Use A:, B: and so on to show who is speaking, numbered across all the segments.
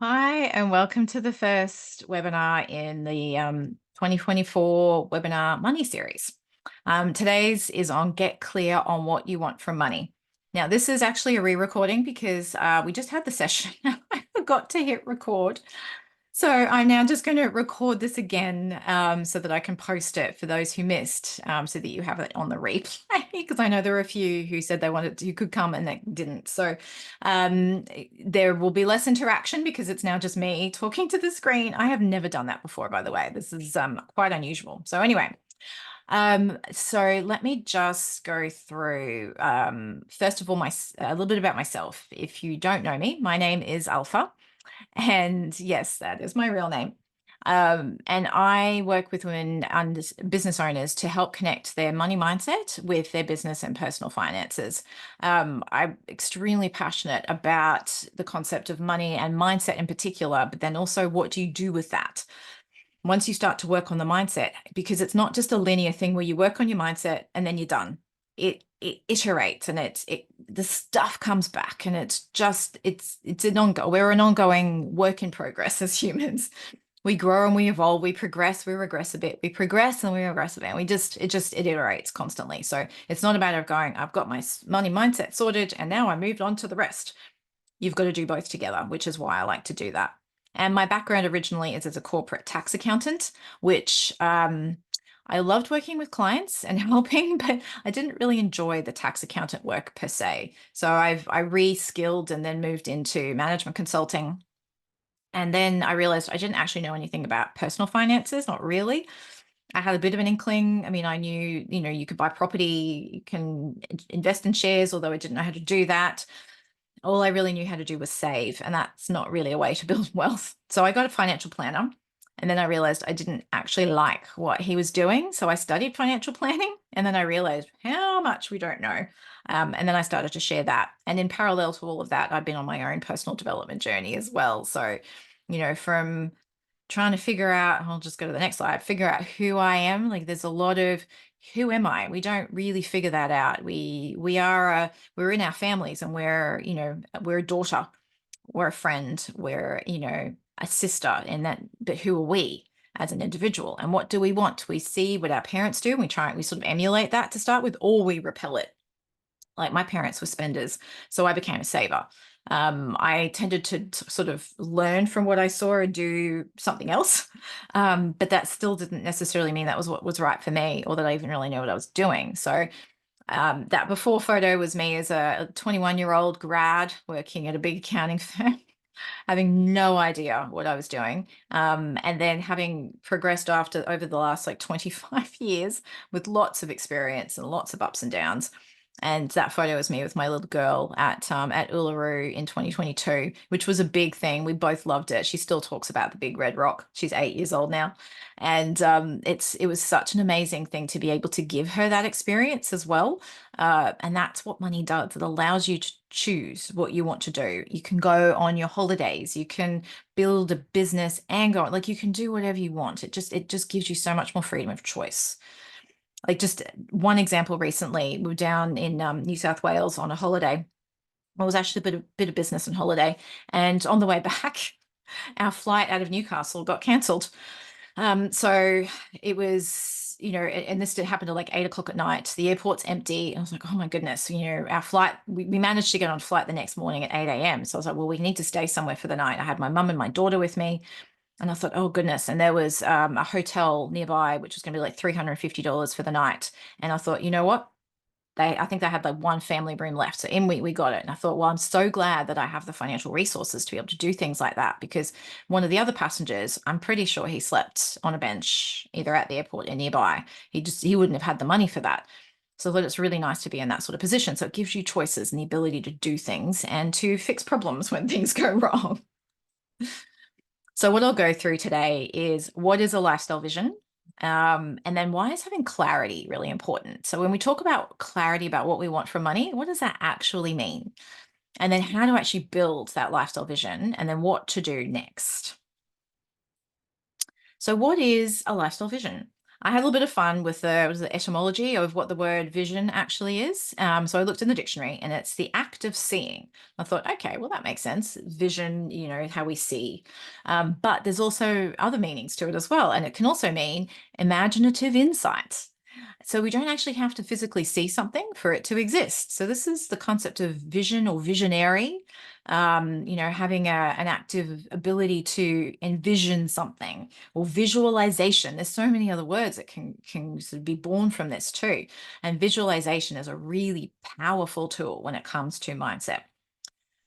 A: Hi, and welcome to the first webinar in the 2024 webinar money series. Today's is on get clear on what you want from money. Now, this is actually a re-recording because we just had the session. I forgot to hit record. So I'm now just going to record this again so that I can post it for those who missed, so that you have it on the replay. Because I know there are a few who said they wanted to, who could come and they didn't. So there will be less interaction because it's now just me talking to the screen. I have never done that before, by the way. This is quite unusual. So anyway, so let me just go through first of all a little bit about myself. If you don't know me, my name is Alpha. And yes, that is my real name. And I work with women and business owners to help connect their money mindset with their business and personal finances. I'm extremely passionate about the concept of money and mindset in particular, but then also what do you do with that? Once you start to work on the mindset, because it's not just a linear thing where you work on your mindset and then you're done. It iterates and the stuff comes back and we're an ongoing work in progress as humans. We grow and we evolve, we progress, we regress a bit, we progress and we regress a bit. And it iterates constantly. So it's not a matter of going, I've got my money mindset sorted and now I moved on to the rest. You've got to do both together, which is why I like to do that. And my background originally is as a corporate tax accountant, which I loved working with clients and helping, but I didn't really enjoy the tax accountant work per se. So I re-skilled and then moved into management consulting. And then I realized I didn't actually know anything about personal finances, not really. I had a bit of an inkling. I mean, I knew, you could buy property, you can invest in shares, although I didn't know how to do that. All I really knew how to do was save, and that's not really a way to build wealth. So I got a financial planner, and then I realized I didn't actually like what he was doing. So I studied financial planning, and then I realized how much we don't know. And then I started to share that. And in parallel to all of that, I've been on my own personal development journey as well. So, from trying to figure out, I'll just go to the next slide, figure out who I am. Like there's a lot of who am I? We don't really figure that out. We're in our families and we're a daughter, we're a friend, we're, a sister, and that, but who are we as an individual? And what do we want? We see what our parents do, and we sort of emulate that to start with, or we repel it. Like my parents were spenders, so I became a saver. I tended to sort of learn from what I saw and do something else. But that still didn't necessarily mean that was what was right for me or that I even really knew what I was doing. So that before photo was me as a 21-year-old grad working at a big accounting firm, having no idea what I was doing. And then having progressed over the last like 25 years with lots of experience and lots of ups and downs. And that photo was me with my little girl at Uluru in 2022, which was a big thing. We both loved it. She still talks about the big red rock. She's 8 years old now. And it was such an amazing thing to be able to give her that experience as well. And that's what money does. It allows you to choose what you want to do. You can go on your holidays, you can build a business and go, like you can do whatever you want. It just gives you so much more freedom of choice. Like just one example recently, we were down in New South Wales on a holiday. It was actually a bit of business and holiday. And on the way back, our flight out of Newcastle got cancelled. So it was, and this did happen at like 8 o'clock at night. The airport's empty. I was like, oh my goodness, our flight, we managed to get on a flight the next morning at 8 a.m. So I was like, well, we need to stay somewhere for the night. I had my mum and my daughter with me. And I thought, oh goodness. And there was a hotel nearby, which was going to be like $350 for the night. And I thought, you know what? I think they had like one family room left. So in we got it. And I thought, well, I'm so glad that I have the financial resources to be able to do things like that, because one of the other passengers, I'm pretty sure he slept on a bench either at the airport or nearby. He wouldn't have had the money for that. So I thought it's really nice to be in that sort of position. So it gives you choices and the ability to do things and to fix problems when things go wrong. So what I'll go through today is what is a lifestyle vision? And then why is having clarity really important? So when we talk about clarity about what we want from money, what does that actually mean? And then how to actually build that lifestyle vision and then what to do next. So what is a lifestyle vision? I had a little bit of fun with the etymology of what the word vision actually is. So I looked in the dictionary, and it's the act of seeing. I thought, okay, well, that makes sense. Vision, how we see. But there's also other meanings to it as well. And it can also mean imaginative insight. So we don't actually have to physically see something for it to exist. So this is the concept of vision or visionary, having an active ability to envision something, or visualization. There's so many other words that can sort of be born from this too. And visualization is a really powerful tool when it comes to mindset.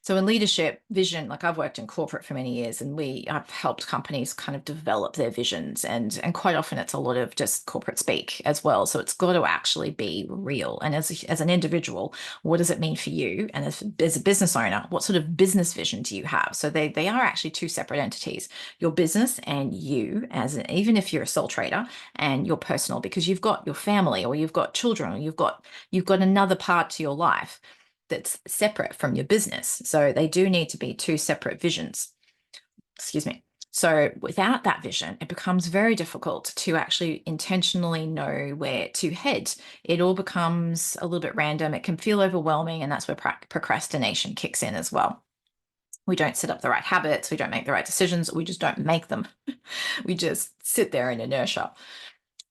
A: So in leadership, vision, like I've worked in corporate for many years, and I've helped companies kind of develop their visions, and quite often it's a lot of just corporate speak as well. So it's got to actually be real. And as an individual, what does it mean for you? And as a business owner, what sort of business vision do you have? So they are actually two separate entities: your business and you, even if you're a sole trader, and your personal, because you've got your family, or you've got children, or you've got another part to your life that's separate from your business. So they do need to be two separate visions. Excuse me. So without that vision, it becomes very difficult to actually intentionally know where to head. It all becomes a little bit random. It can feel overwhelming, and that's where procrastination kicks in as well. We don't set up the right habits. We don't make the right decisions. We just don't make them. We just sit there in inertia.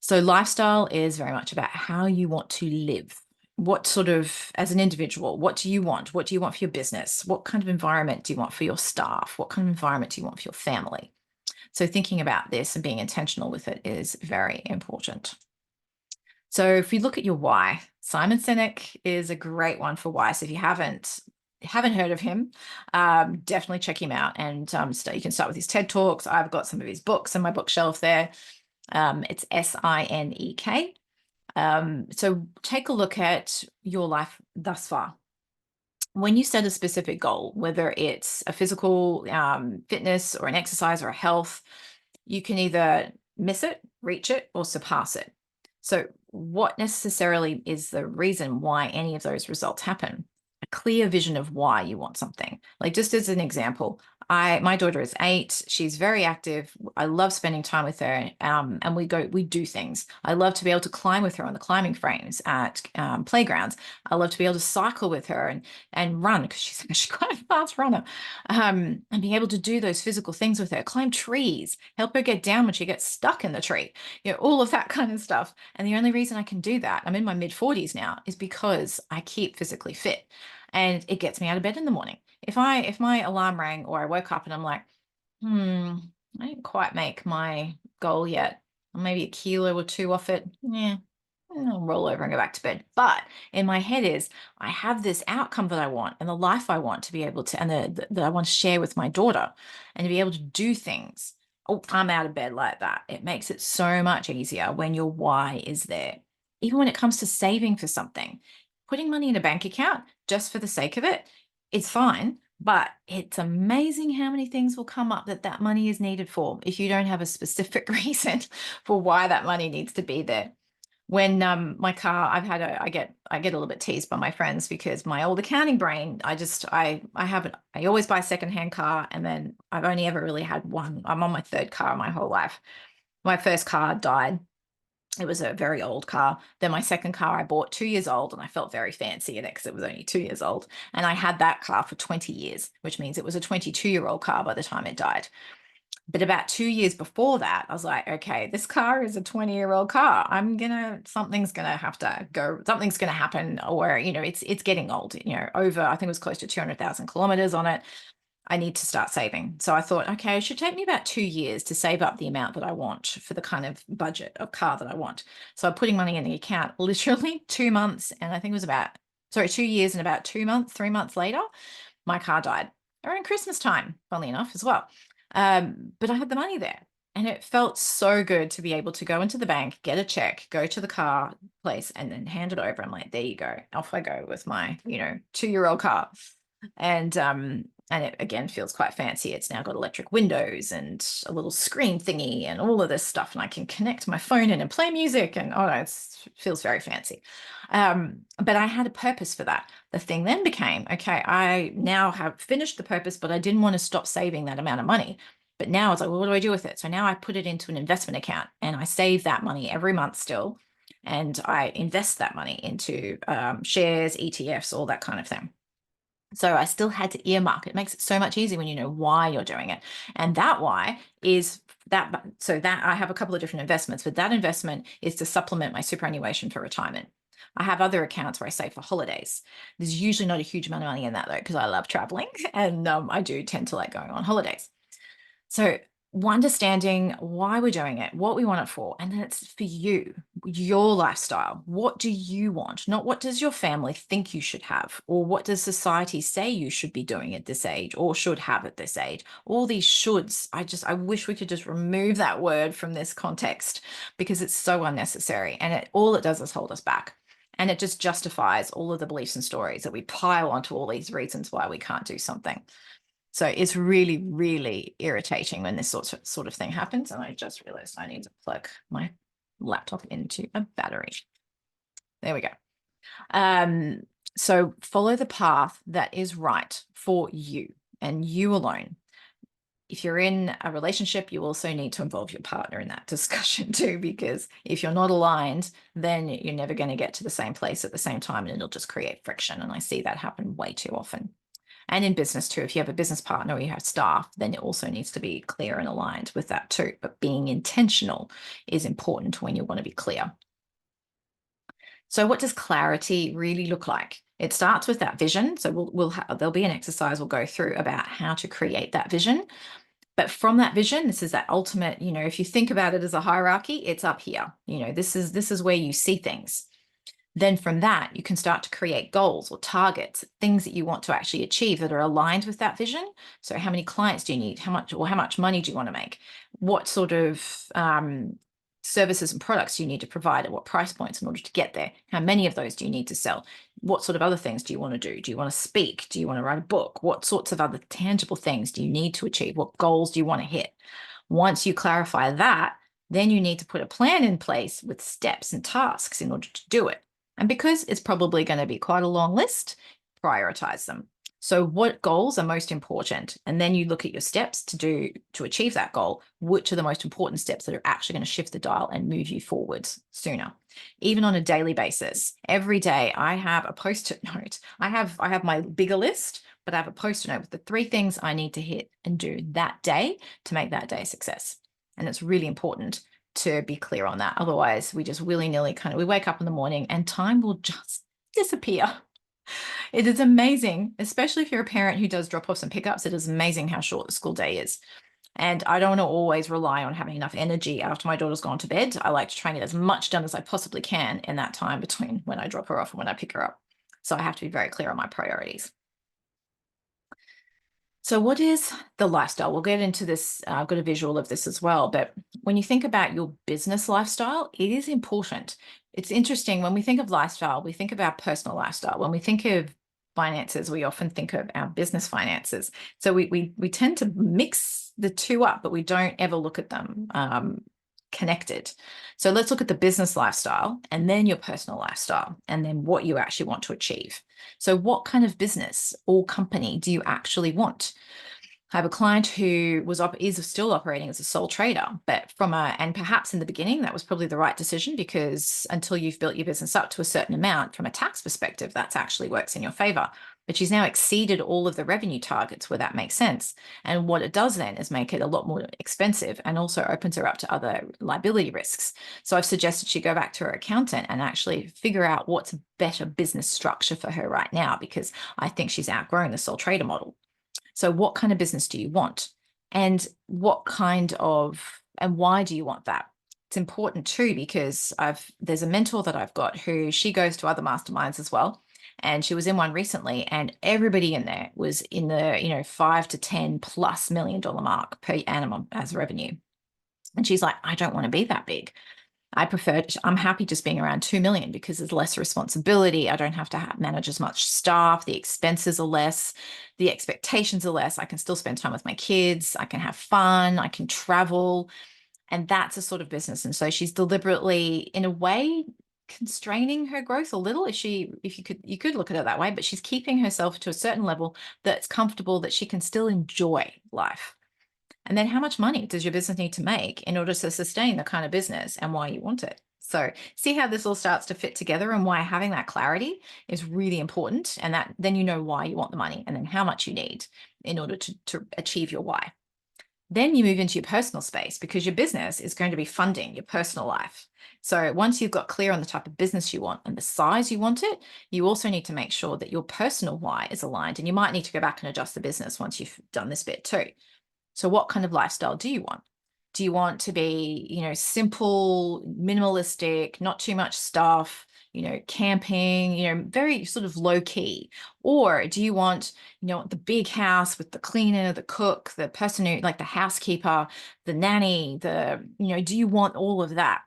A: So lifestyle is very much about how you want to live. What sort of, as an individual, what do you want? What do you want for your business? What kind of environment do you want for your staff? What kind of environment do you want for your family? So thinking about this and being intentional with it is very important. So if we look at your why, Simon Sinek is a great one for why. So if you haven't heard of him, definitely check him out. And you can start with his TED Talks. I've got some of his books on my bookshelf there. It's Sinek. So take a look at your life thus far. When you set a specific goal, whether it's a physical fitness or an exercise or a health, you can either miss it, reach it, or surpass it. So what necessarily is the reason why any of those results happen? A clear vision of why you want something. Like, just as an example, my daughter is 8. She's very active. I love spending time with her. And we do things. I love to be able to climb with her on the climbing frames at playgrounds. I love to be able to cycle with her and run, because she's actually quite a fast runner. And being able to do those physical things with her, climb trees, help her get down when she gets stuck in the tree, all of that kind of stuff. And the only reason I can do that, I'm in my mid-40s now, is because I keep physically fit, and it gets me out of bed in the morning. If my alarm rang, or I woke up and I'm like, I didn't quite make my goal yet, or maybe a kilo or two off it, yeah, I'll roll over and go back to bed. But in my head is, I have this outcome that I want, and the life I want to be able to, and that I want to share with my daughter, and to be able to do things. Oh, I'm out of bed like that. It makes it so much easier when your why is there. Even when it comes to saving for something, putting money in a bank account just for the sake of it, it's fine. But it's amazing how many things will come up that money is needed for if you don't have a specific reason for why that money needs to be there. When my car, I get a little bit teased by my friends, because my old accounting brain, I always buy a secondhand car, and then I've only ever really had one. I'm on my third car my whole life. My first car died. It was a very old car. Then my second car I bought 2 years old, and I felt very fancy in it because it was only 2 years old. And I had that car for 20 years, which means it was a 22-year-old car by the time it died. But about 2 years before that, I was like, okay, this car is a 20-year-old car. Something's gonna have to go, something's gonna happen, or it's getting old, over, I think it was close to 200,000 kilometers on it. I need to start saving. So I thought, okay, it should take me about 2 years to save up the amount that I want for the kind of budget of car that I want. So I'm putting money in the account literally 2 months, and I think it was 2 years and about 2 months, 3 months later, my car died around Christmas time, funnily enough, as well. But I had the money there, and it felt so good to be able to go into the bank, get a check, go to the car place, and then hand it over. I'm like, there you go. Off I go with my, 2-year-old car. And it again feels quite fancy. It's now got electric windows and a little screen thingy and all of this stuff, and I can connect my phone in and play music, and oh no, it feels very fancy. But I had a purpose for that. The thing then became, okay, I now have finished the purpose, but I didn't want to stop saving that amount of money. But now it's like, well, what do I do with it? So now I put it into an investment account and I save that money every month still. And I invest that money into shares, ETFs, all that kind of thing. So I still had to earmark. It makes it so much easier when you know why you're doing it. And that why is that. So that I have a couple of different investments, but that investment is to supplement my superannuation for retirement. I have other accounts where I save for holidays. There's usually not a huge amount of money in that though, because I love traveling and I do tend to like going on holidays. So understanding why we're doing it, what we want it for, and then it's for you, your lifestyle. What do you want? Not what does your family think you should have, or what does society say you should be doing at this age or should have at this age. All these shoulds. I wish we could just remove that word from this context because it's so unnecessary and all it does is hold us back. And it just justifies all of the beliefs and stories that we pile onto all these reasons why we can't do something. So it's really, really irritating when this sort of thing happens. And I just realized I need to plug my laptop into a battery. There we go. So follow the path that is right for you and you alone. If you're in a relationship, you also need to involve your partner in that discussion too, because if you're not aligned, then you're never going to get to the same place at the same time and it'll just create friction. And I see that happen way too often. And in business too, if you have a business partner or you have staff, then it also needs to be clear and aligned with that too. But being intentional is important when you want to be clear. So what does clarity really look like? It starts with that vision. So there'll be an exercise we'll go through about how to create that vision. But from that vision, this is that ultimate, if you think about it as a hierarchy, it's up here. This is where you see things. Then from that, you can start to create goals or targets, things that you want to actually achieve that are aligned with that vision. So how many clients do you need? How much money do you want to make? What sort of services and products do you need to provide at what price points in order to get there? How many of those do you need to sell? What sort of other things do you want to do? Do you want to speak? Do you want to write a book? What sorts of other tangible things do you need to achieve? What goals do you want to hit? Once you clarify that, then you need to put a plan in place with steps and tasks in order to do it. And because it's probably going to be quite a long list, prioritize them. So what goals are most important? And then you look at your steps to achieve that goal. Which are the most important steps that are actually going to shift the dial and move you forwards sooner? Even on a daily basis, every day I have a post-it note. I have my bigger list, but I have a post-it note with the 3 things I need to hit and do that day to make that day a success. And it's really important to be clear on that. Otherwise, we just willy-nilly we wake up in the morning and time will just disappear. It is amazing, especially if you're a parent who does drop-offs and pickups. It is amazing how short the school day is. And I don't want to always rely on having enough energy after my daughter's gone to bed. I like to try and get as much done as I possibly can in that time between when I drop her off and when I pick her up. So I have to be very clear on my priorities. So what is the lifestyle? We'll get into this. I've got a visual of this as well. But when you think about your business lifestyle, it is important. It's interesting when we think of lifestyle, we think of our personal lifestyle. When we think of finances, we often think of our business finances. So we tend to mix the two up, but we don't ever look at them connected. So let's look at the business lifestyle and then your personal lifestyle and then what you actually want to achieve. So what kind of business or company do you actually want? I have a client who is still operating as a sole trader, but and perhaps in the beginning, that was probably the right decision because until you've built your business up to a certain amount from a tax perspective, that actually works in your favor. But she's now exceeded all of the revenue targets where that makes sense. And what it does then is make it a lot more expensive and also opens her up to other liability risks. So I've suggested she go back to her accountant and actually figure out what's a better business structure for her right now, because I think she's outgrown the sole trader model. So what kind of business do you want? And why do you want that? It's important too, because there's a mentor that I've got who she goes to other masterminds as well. And she was in one recently and everybody in there was in the, 5 to 10 plus $1 million mark per annum as revenue. And she's like, I don't want to be that big. I'm happy just being around 2 million because there's less responsibility. I don't have to manage as much staff. The expenses are less. The expectations are less. I can still spend time with my kids. I can have fun. I can travel. And that's a sort of business. And so she's deliberately, in a way, constraining her growth a little. If you could look at it that way, but she's keeping herself to a certain level that's comfortable, that she can still enjoy life. And then how much money does your business need to make in order to sustain the kind of business and why you want it? So see how this all starts to fit together and why having that clarity is really important. And that then you know why you want the money and then how much you need in order to achieve your why. Then you move into your personal space because your business is going to be funding your personal life. So once you've got clear on the type of business you want and the size you want it, you also need to make sure that your personal why is aligned. And you might need to go back and adjust the business once you've done this bit too. So what kind of lifestyle do you want? Do you want to be, simple, minimalistic, not too much stuff, camping, very sort of low key? Or do you want, the big house with the cleaner, the cook, the person who, like the housekeeper, the nanny, do you want all of that?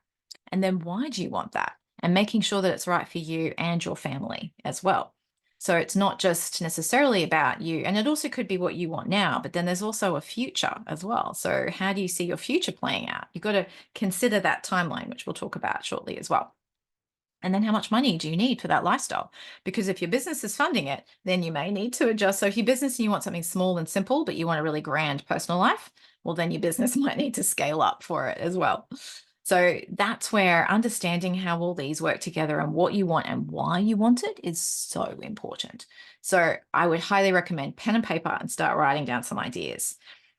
A: And then why do you want that? And making sure that it's right for you and your family as well. So it's not just necessarily about you, and it also could be what you want now, but then there's also a future as well. So how do you see your future playing out? You've got to consider that timeline, which we'll talk about shortly as well. And then how much money do you need for that lifestyle? Because if your business is funding it, then you may need to adjust. So if your business and you want something small and simple, but you want a really grand personal life, well, then your business might need to scale up for it as well. So that's where understanding how all these work together and what you want and why you want it is so important. So I would highly recommend pen and paper and start writing down some ideas.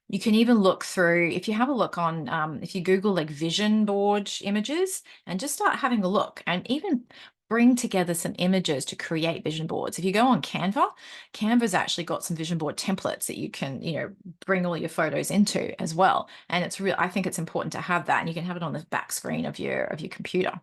A: You can even look through, if you have a look on, if you Google like vision board images and just start having a look and even bring together some images to create vision boards. If you go on Canva, Canva's actually got some vision board templates that you can, bring all your photos into as well. And it's real. I think it's important to have that, and you can have it on the back screen of your computer.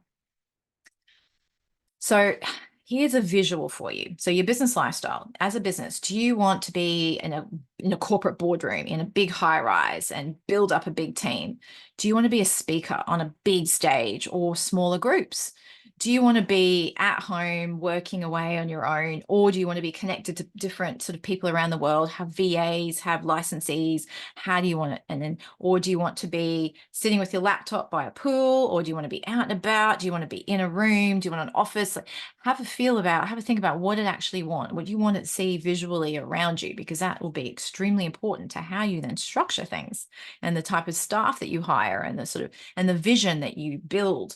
A: So here's a visual for you. So your business lifestyle as a business, do you want to be in a corporate boardroom in a big high rise and build up a big team? Do you want to be a speaker on a big stage or smaller groups? Do you want to be at home working away on your own, or do you want to be connected to different sort of people around the world, have VAs, have licensees? How do you want it? And then, or do you want to be sitting with your laptop by a pool, or do you want to be out and about? Do you want to be in a room? Do you want an office? Like, have a think about what it actually want, what you want to see visually around you, because that will be extremely important to how you then structure things and the type of staff that you hire and the vision that you build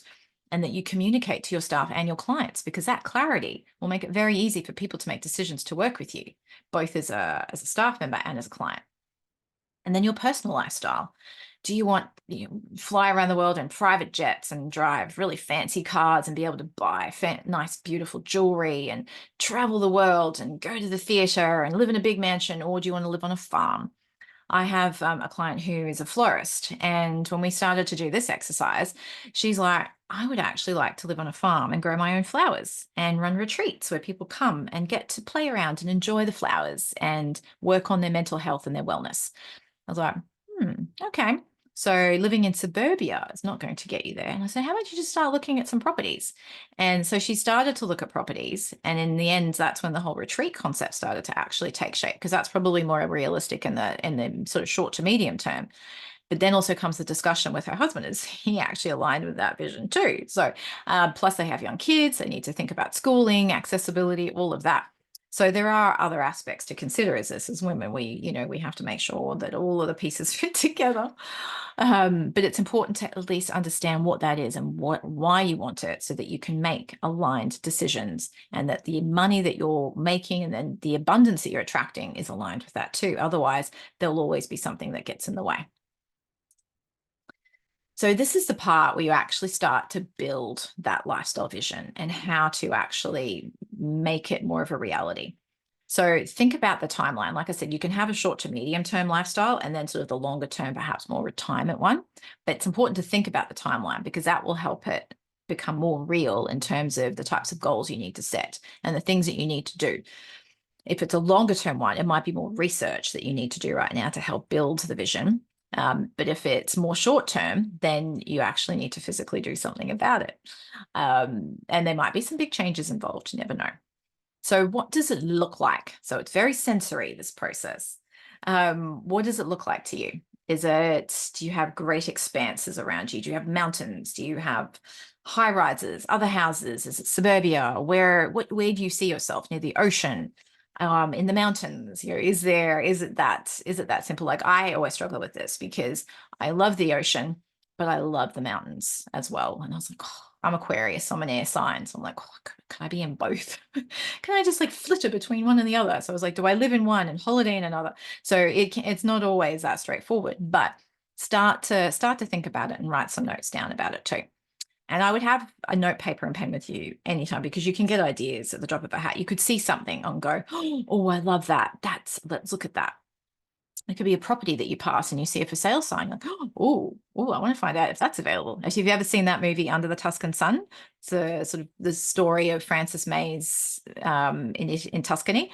A: and that you communicate to your staff and your clients, because that clarity will make it very easy for people to make decisions to work with you, both as a staff member and as a client. And then your personal lifestyle. Do you want fly around the world in private jets and drive really fancy cars and be able to buy nice, beautiful jewelry and travel the world and go to the theater and live in a big mansion? Or do you want to live on a farm? I have a client who is a florist. And when we started to do this exercise, she's like, I would actually like to live on a farm and grow my own flowers and run retreats where people come and get to play around and enjoy the flowers and work on their mental health and their wellness. I was like, okay. So living in suburbia is not going to get you there. And I said, how about you just start looking at some properties? And so she started to look at properties. And in the end, that's when the whole retreat concept started to actually take shape, because that's probably more realistic in the sort of short to medium term. But then also comes the discussion with her husband, is he actually aligned with that vision too? So plus they have young kids, they need to think about schooling, accessibility, all of that. So there are other aspects to consider as women. We have to make sure that all of the pieces fit together. But it's important to at least understand what that is and why you want it, so that you can make aligned decisions, and that the money that you're making and then the abundance that you're attracting is aligned with that too. Otherwise, there'll always be something that gets in the way. So this is the part where you actually start to build that lifestyle vision and how to actually make it more of a reality. So think about the timeline. Like I said, you can have a short to medium term lifestyle and then sort of the longer term, perhaps more retirement one. But it's important to think about the timeline, because that will help it become more real in terms of the types of goals you need to set and the things that you need to do. If it's a longer term one, it might be more research that you need to do right now to help build the vision. But if it's more short term, then you actually need to physically do something about it. And there might be some big changes involved. You never know. So what does it look like? So it's very sensory, this process. What does it look like to you? Do you have great expanses around you? Do you have mountains? Do you have high rises, other houses? Is it suburbia? Where do you see yourself? Near the ocean? in the mountains? Is it that simple? Like, I always struggle with this because I love the ocean, but I love the mountains as well. And I was like, oh, I'm Aquarius, I'm an air sign. So I'm like, oh, can I be in both? Can I just like flitter between one and the other? So I was like, do I live in one and holiday in another? So it's not always that straightforward, but start to think about it and write some notes down about it too. And I would have a note, paper, and pen with you anytime, because you can get ideas at the drop of a hat. You could see something and go, oh, I love that. Let's look at that. It could be a property that you pass and you see a for sale sign. Like, oh, I want to find out if that's available. If you've ever seen that movie Under the Tuscan Sun, it's a sort of the story of Frances May's in Tuscany.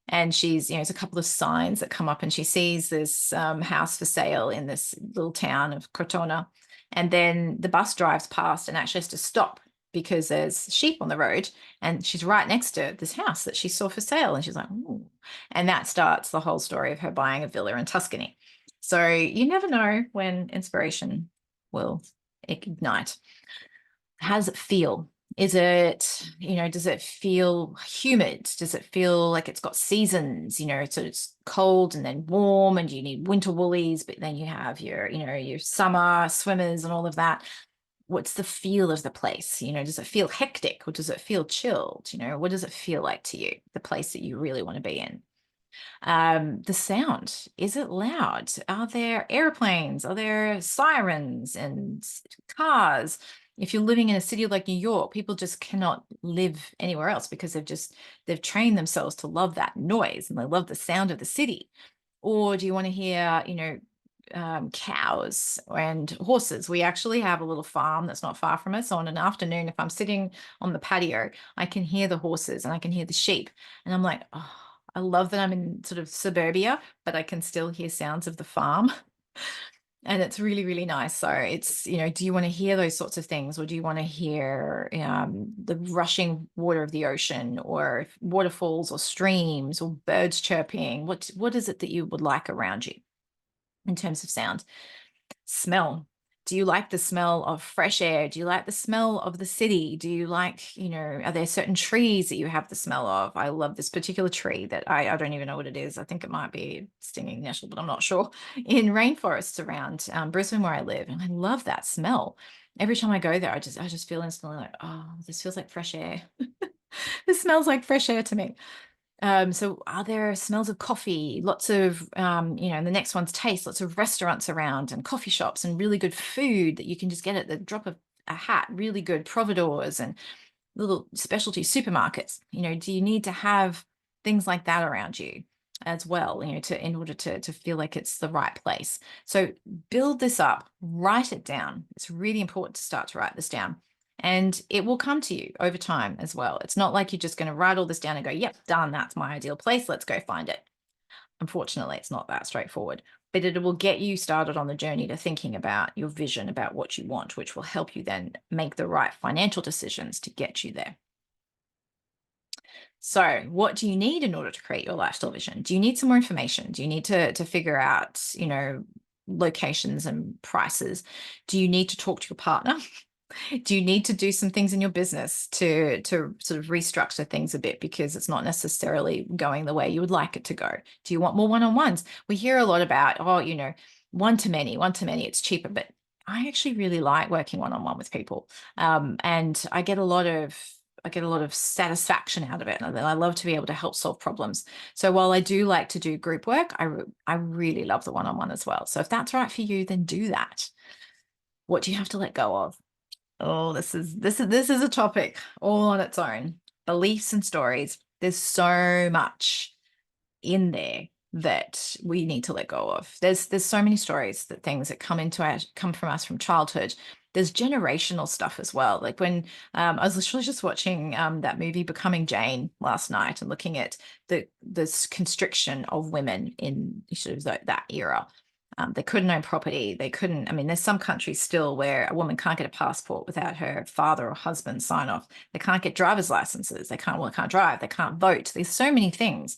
A: And she's, there's a couple of signs that come up, and she sees this house for sale in this little town of Crotona. And then the bus drives past and actually has to stop because there's sheep on the road, and she's right next to this house that she saw for sale. And she's like, ooh. And that starts the whole story of her buying a villa in Tuscany. So you never know when inspiration will ignite. How does it feel? Does it feel humid? Does it feel like it's got seasons? So it's cold and then warm, and you need winter woolies, but then you have your summer swimmers and all of that. What's the feel of the place? Does it feel hectic, or does it feel chilled? What does it feel like to you, the place that you really want to be in? The sound, is it loud? Are there airplanes? Are there sirens and cars? If you're living in a city like New York, people just cannot live anywhere else because they've trained themselves to love that noise and they love the sound of the city. Or do you want to hear, cows and horses? We actually have a little farm that's not far from us. So on an afternoon, if I'm sitting on the patio, I can hear the horses and I can hear the sheep. And I'm like, oh, I love that I'm in sort of suburbia, but I can still hear sounds of the farm. And it's really, really nice. So it's, do you want to hear those sorts of things, or do you want to hear the rushing water of the ocean, or waterfalls, or streams, or birds chirping? What is it that you would like around you in terms of sound? Smell. Do you like the smell of fresh air? Do you like the smell of the city? Do you like, are there certain trees that you have the smell of? I love this particular tree that I don't even know what it is. I think it might be stinging nettle, but I'm not sure. In rainforests around Brisbane where I live. And I love that smell. Every time I go there, I just feel instantly like, oh, this feels like fresh air. This smells like fresh air to me. So are there smells of coffee? Lots of, and the next one's taste, lots of restaurants around and coffee shops and really good food that you can just get at the drop of a hat, really good providores and little specialty supermarkets. Do you need to have things like that around you as well, in order to feel like it's the right place? So build this up, write it down. It's really important to start to write this down. And it will come to you over time as well. It's not like you're just going to write all this down and go, yep, done. That's my ideal place. Let's go find it. Unfortunately, it's not that straightforward, but it will get you started on the journey to thinking about your vision, about what you want, which will help you then make the right financial decisions to get you there. So what do you need in order to create your lifestyle vision? Do you need some more information? Do you need to figure out, locations and prices? Do you need to talk to your partner? Do you need to do some things in your business to sort of restructure things a bit because it's not necessarily going the way you would like it to go? Do you want more one-on-ones? We hear a lot about, one-to-many, it's cheaper, but I actually really like working one-on-one with people. And I get a lot of satisfaction out of it. And I love to be able to help solve problems. So while I do like to do group work, I really love the one-on-one as well. So if that's right for you, then do that. What do you have to let go of? Oh, this is a topic all on its own. Beliefs and stories. There's so much in there that we need to let go of. There's so many stories, that things that come from us from childhood. There's generational stuff as well. Like when I was literally just watching that movie Becoming Jane last night and looking at this constriction of women in sort of that era. They couldn't own property. They couldn't, there's some countries still where a woman can't get a passport without her father or husband sign off. They can't get driver's licenses. They can't drive. They can't vote. There's so many things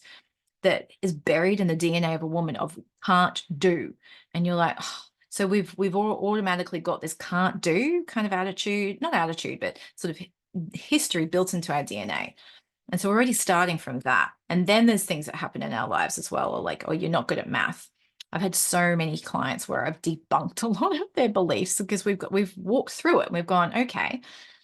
A: that is buried in the DNA of a woman of can't do. And you're like, oh, so we've all automatically got this can't do kind of attitude, not attitude, but sort of history built into our DNA. And so we're already starting from that. And then there's things that happen in our lives as well, or like, oh, you're not good at math. I've had so many clients where I've debunked a lot of their beliefs because we've walked through it and we've gone, okay,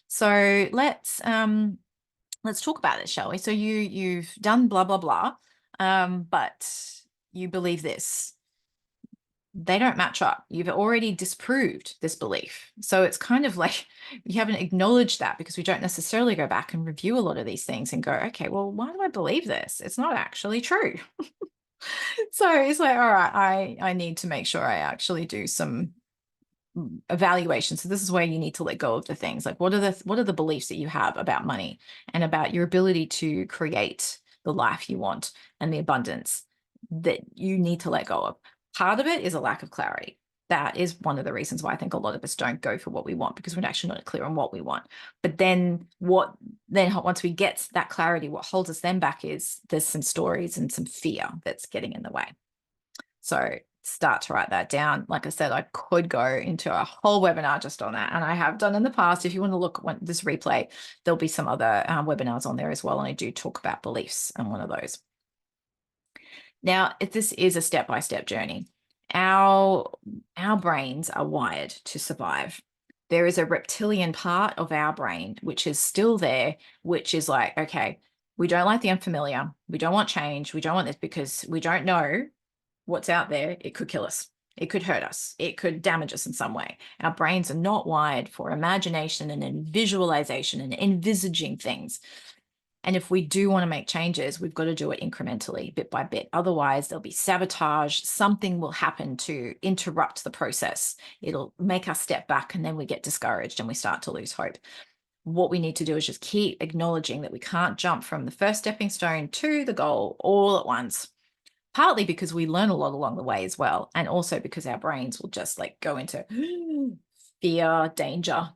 A: so let's talk about it, shall we? So you've done blah blah blah, but you believe this. They don't match up. You've already disproved this belief. So it's kind of like you haven't acknowledged that, because we don't necessarily go back and review a lot of these things and go, okay, well, why do I believe this? It's not actually true. So it's like, all right, I need to make sure I actually do some evaluation. So this is where you need to let go of the things like, what are the beliefs that you have about money and about your ability to create the life you want and the abundance that you need to let go of. Part of it is a lack of clarity. That is one of the reasons why I think a lot of us don't go for what we want, because we're actually not clear on what we want. But then once we get that clarity, what holds us then back is there's some stories and some fear that's getting in the way. So start to write that down. Like I said, I could go into a whole webinar just on that, and I have done in the past. If you want to look at this replay, there'll be some other webinars on there as well, and I do talk about beliefs in one of those. Now, if this is a step-by-step journey, our brains are wired to survive. There is a reptilian part of our brain which is still there, which is like, okay, we don't like the unfamiliar, we don't want change, we don't want this because we don't know what's out there. It could kill us. It could hurt us. It could damage us in some way. Our brains are not wired for imagination and visualization and envisaging things. And if we do want to make changes, we've got to do it incrementally, bit by bit. Otherwise, there'll be sabotage. Something will happen to interrupt the process. It'll make us step back, and then we get discouraged and we start to lose hope. What we need to do is just keep acknowledging that we can't jump from the first stepping stone to the goal all at once. Partly because we learn a lot along the way as well, and also because our brains will just like go into fear, danger,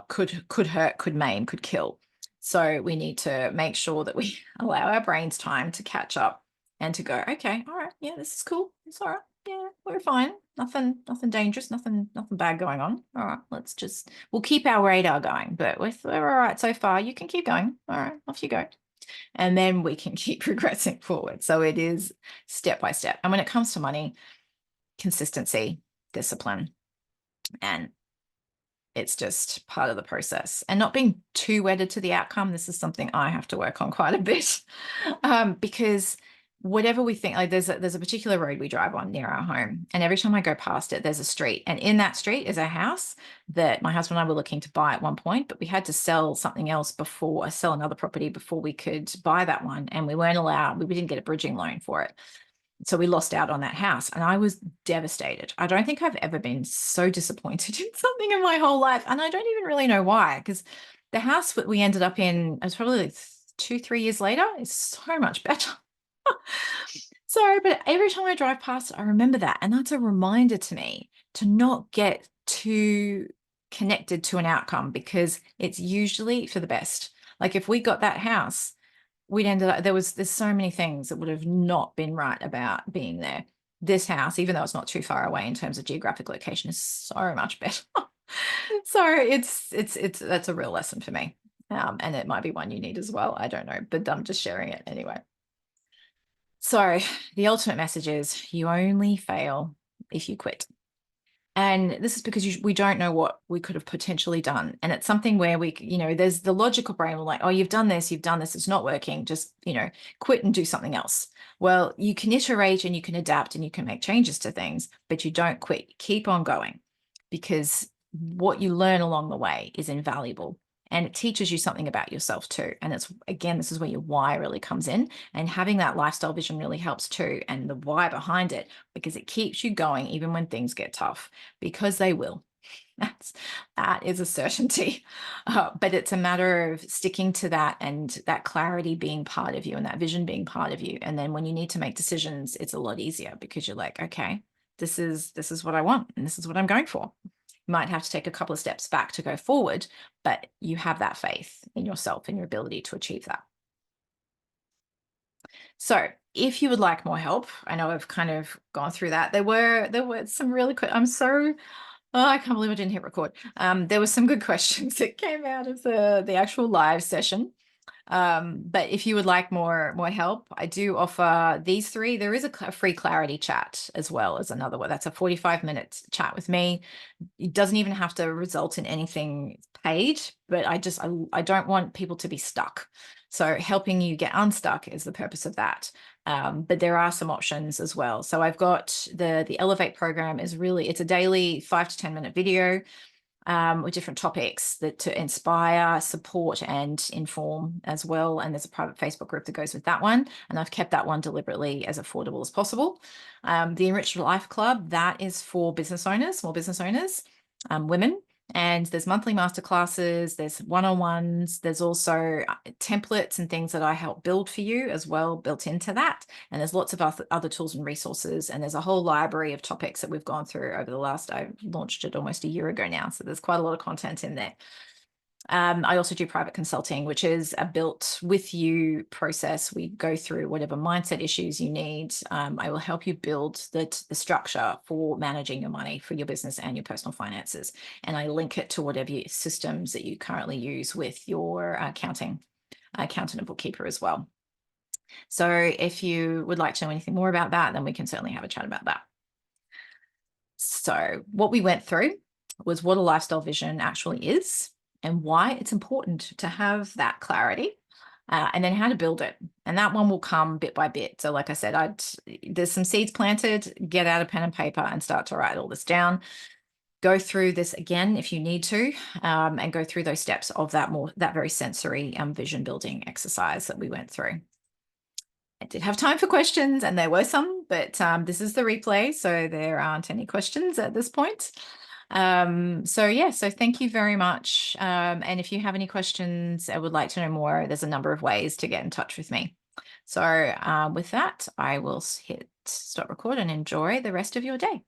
A: could hurt, could maim, could kill. So we need to make sure that we allow our brains time to catch up and to go, okay, all right, yeah, this is cool, it's all right, yeah, we're fine, nothing dangerous, nothing bad going on. All right, we'll keep our radar going, but we're all right so far. You can keep going. All right, off you go. And then we can keep progressing forward. So it is step by step. And when it comes to money, consistency, discipline, and it's just part of the process. And not being too wedded to the outcome. This is something I have to work on quite a bit, because whatever we think, like there's a particular road we drive on near our home, and every time I go past it, there's a street, and in that street is a house that my husband and I were looking to buy at one point, but we had to sell something else sell another property before we could buy that one, and we weren't allowed, we didn't get a bridging loan for it. So we lost out on that house, and I was devastated. I don't think I've ever been so disappointed in something in my whole life, and I don't even really know why, because the house that we ended up in, it was probably like 2-3 years later, is so much better. So, but every time I drive past it, I remember that. And that's a reminder to me to not get too connected to an outcome, because it's usually for the best. Like if we got that house, we'd ended up, there's so many things that would have not been right about being there. This house, even though it's not too far away in terms of geographic location, is so much better. So that's a real lesson for me. And it might be one you need as well. I don't know, but I'm just sharing it anyway. So the ultimate message is you only fail if you quit. And this is because we don't know what we could have potentially done. And it's something where there's the logical brain will like, oh, you've done this, it's not working. Just, quit and do something else. Well, you can iterate and you can adapt and you can make changes to things, but you don't quit. Keep on going, because what you learn along the way is invaluable. And it teaches you something about yourself too. And this is where your why really comes in. And having that lifestyle vision really helps too. And the why behind it, because it keeps you going even when things get tough, because they will. That is a certainty. But it's a matter of sticking to that, and that clarity being part of you, and that vision being part of you. And then when you need to make decisions, it's a lot easier, because you're like, okay, this is what I want, and this is what I'm going for. You might have to take a couple of steps back to go forward, but you have that faith in yourself and your ability to achieve that. So if you would like more help, I know I've kind of gone through that. There were some really quick, I can't believe I didn't hit record. There were some good questions that came out of the actual live session. But if you would like more help, I do offer these three. There is a free clarity chat as well as another one. That's a 45-minute chat with me. It doesn't even have to result in anything paid, but I don't want people to be stuck. So helping you get unstuck is the purpose of that. But there are some options as well. So I've got the Elevate program is really, it's a daily 5 to 10 minute video with different topics that to inspire, support, and inform as well. And there's a private Facebook group that goes with that one. And I've kept that one deliberately as affordable as possible. The Enriched Life Club, that is for business owners, small business owners, women. And there's monthly masterclasses, there's one-on-ones, there's also templates and things that I help build for you as well, built into that. And there's lots of other tools and resources. And there's a whole library of topics that we've gone through over the last, I launched it almost a year ago now. So there's quite a lot of content in there. I also do private consulting, which is a built with you process. We go through whatever mindset issues you need. I will help you build the structure for managing your money for your business and your personal finances. And I link it to whatever systems that you currently use with your accountant and bookkeeper as well. So if you would like to know anything more about that, then we can certainly have a chat about that. So what we went through was what a lifestyle vision actually is, and why it's important to have that clarity, and then how to build it. And that one will come bit by bit. So like I said, there's some seeds planted, get out a pen and paper and start to write all this down. Go through this again if you need to, and go through those steps of that very sensory vision building exercise that we went through. I did have time for questions, and there were some, but this is the replay, so there aren't any questions at this point. So thank you very much. And if you have any questions or would like to know more, there's a number of ways to get in touch with me. So with that, I will hit stop record and enjoy the rest of your day.